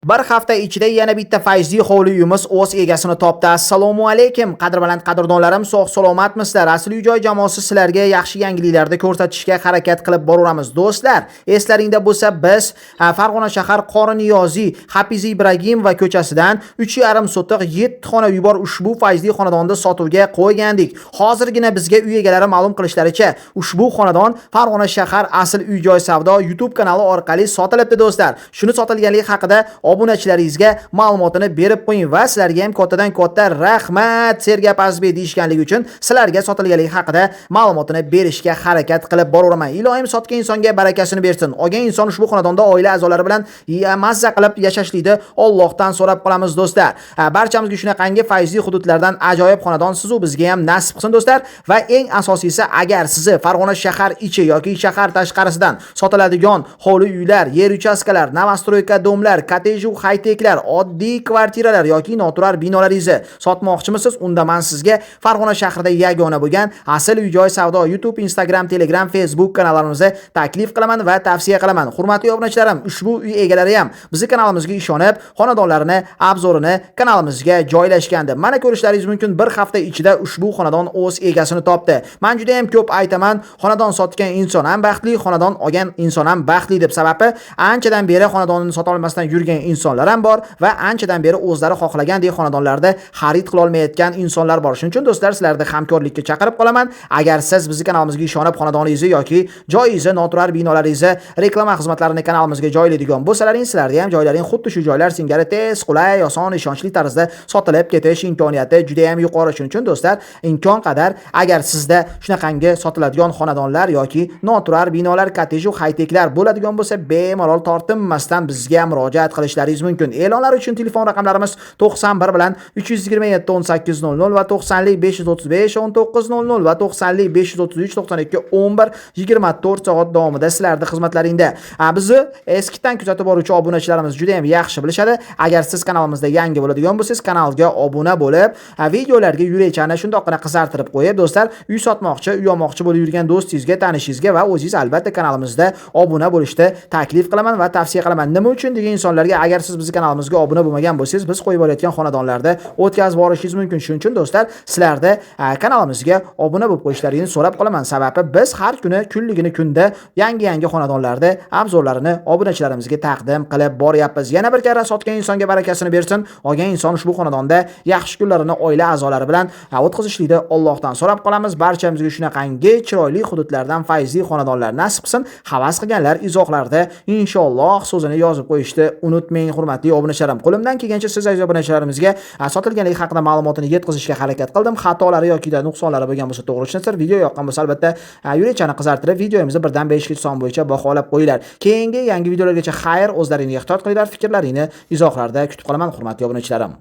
Bir hafta ichida yana bitta fayzli hovli uyimiz o'z egasini topdi. Assalomu alaykum. Qadrbaland qadrdonlarim, sog' salomatmisizlar? Asl uy-joy jamoasi sizlarga yaxshi yangiliklarni ko'rsatishga harakat qilib boraveramiz do'stlar. Eslaringda bo'lsa, biz Farg'ona shahar Qoriniyoziy Hafiz Ibragimova ko'chasidan 3,5 sotix 7 xona uy bor ushbu fayzli xonadonni sotuvga qo'ygandik. Hozirgina bizga uy egalari ma'lum qilishlaricha, ushbu xonadon Farg'ona shahar Asl uy-joy savdo YouTube kanali orqali sotilibdi do'stlar. Shuni sotilganligi haqida obunachilaringizga ma'lumotini berib qo'ying va sizlarga ham kattadan katta rahmat. Sergap Azbek deyishganligi uchun sizlarga sotilganligi haqida ma'lumotini berishga harakat qilib boraman. Ilohim sotgan insonga barakasini bersin. Olgan inson ushbu xonadonda oila a'zolari bilan mazza qilib yashashlikni Allohdan so'rab qolamiz do'stlar. Barchamizga shunaqangi fayzli hududlardan ajoyib xonadon sizu bizga ham nasib qilsin do'stlar. Va eng asosiysi, agar sizni Farg'ona shahar ichi yoki shahar tashqarisidan sotiladigan hovli uylar, yer uchastkalar, novostroyka domlar, kotej hayteklar, oddiy kvartiralar yoki noturar binolaringizni sotmoqchimisiz? Unda men sizga Farg'ona shahrida yagona bo'lgan Asl uy-joy savdo YouTube, Instagram, Telegram, Facebook kanallarimizni taklif qilaman va tavsiya qilaman. Hurmatli obunachilarim, ushbu uy egalari ham bizning kanalimizga ishonib, xonadonlarini, obzorini kanalimizga joylashgandi. Mana ko'rishlaringiz mumkin, bir hafta ichida ushbu xonadon o'z egasini topdi. Men juda ham ko'p aytaman, xonadon sotgan inson ham baxtli, xonadon olgan inson ham baxtli deb. Sababi anchadan beri xonadonni sota olmasdan yurgan insonlar ham bor va anchadan beri o'zlari xohlagandek xonadonlarda xarid qila olmayotgan insonlar bor. Shuning uchun do'stlar, sizlarni hamkorlikka chaqirib qolaman. Agar siz bizning kanalimizga ishonib xonadoningizni yoki joyingizni, noturar binolaringizni reklama xizmatlarini kanalimizga joylaydigan bo'lsalaring, sizlarga ham joylaring xuddi shu joylar singari tez, qulay, oson, ishonchli tarzda sotilib ketish imkoniyati juda ham yuqori. Shuning uchun do'stlar, imkon qadar agar sizda shunaqangi sotiladigan xonadonlar yoki noturar binolar, kotej hayteklar bo'ladigan bo'lsa, bemalol tortinmasdan bizga murojaat qilishlaringiz mumkin. E'lonlar uchun telefon raqamlarimiz 91 bilan 327 1800 va 90 535 1900 va 90 533 92 11 24 soat davomida sizlarning xizmatlaringda. Bizni eskidan kuzatib boruvchi obunachilarimiz juda ham yaxshi bilishadi. Agar siz kanalimizda yangi bo'ladigan bo'lsangiz, kanalga obuna bo'lib, videolarga yurakchani shundoqqina qizartirib qo'yib, do'stlar, uy sotmoqchi, uy olmoqchi bo'lib yurgan do'stingizga, tanishingizga va o'zingiz albatta kanalimizda obuna bo'lishni taklif qilaman va tavsiya qilaman. Nima uchun degan insonlarga, agar siz bizning kanalimizga obuna bo'lmagan bo'lsangiz, biz qo'yib olayotgan xonadonlarda o'tkazib borishingiz mumkin. Shuning uchun do'stlar, sizlarda kanalimizga obuna bo'lib qo'yishlaringizni so'rab qolaman. Sababi biz har kuni kunda yangi xonadonlarda obzorlarini obunachilarimizga taqdim qilib boryapmiz. Yana bir karra sotgan insonga barakasini bersin. Olgan inson ushbu xonadonda yaxshi kunlarini oila a'zolari bilan o'tkazishlikni Allohdan so'rab qolamiz. Barchamizga shunaqangi chiroyli hududlardan fayzli xonadonlar nasib qilsin. Havas qilganlar izohlarda inshaalloh so'zini yozib qo'yishni unutmang, hurmatli obunachilarim. Qo'limdan kelgancha siz aziz obunachilarimizga sotilganligi haqida ma'lumotini yetkazishga harakat qildim. Xatolari yoki nuqsonlari bo'lgan bo'lsa to'g'ri tushunsa, video yoqqan bo'lsa albatta yurakchani qizartirib videomizni 1 dan 5 gacha son bo'yicha baholab qo'yinglar. Keyingi yangi videolargacha xayr, o'zlaringizni ehtiyot qilinglar, fikrlaringizni izohlarda kutib qolaman, hurmatli obunachilarim.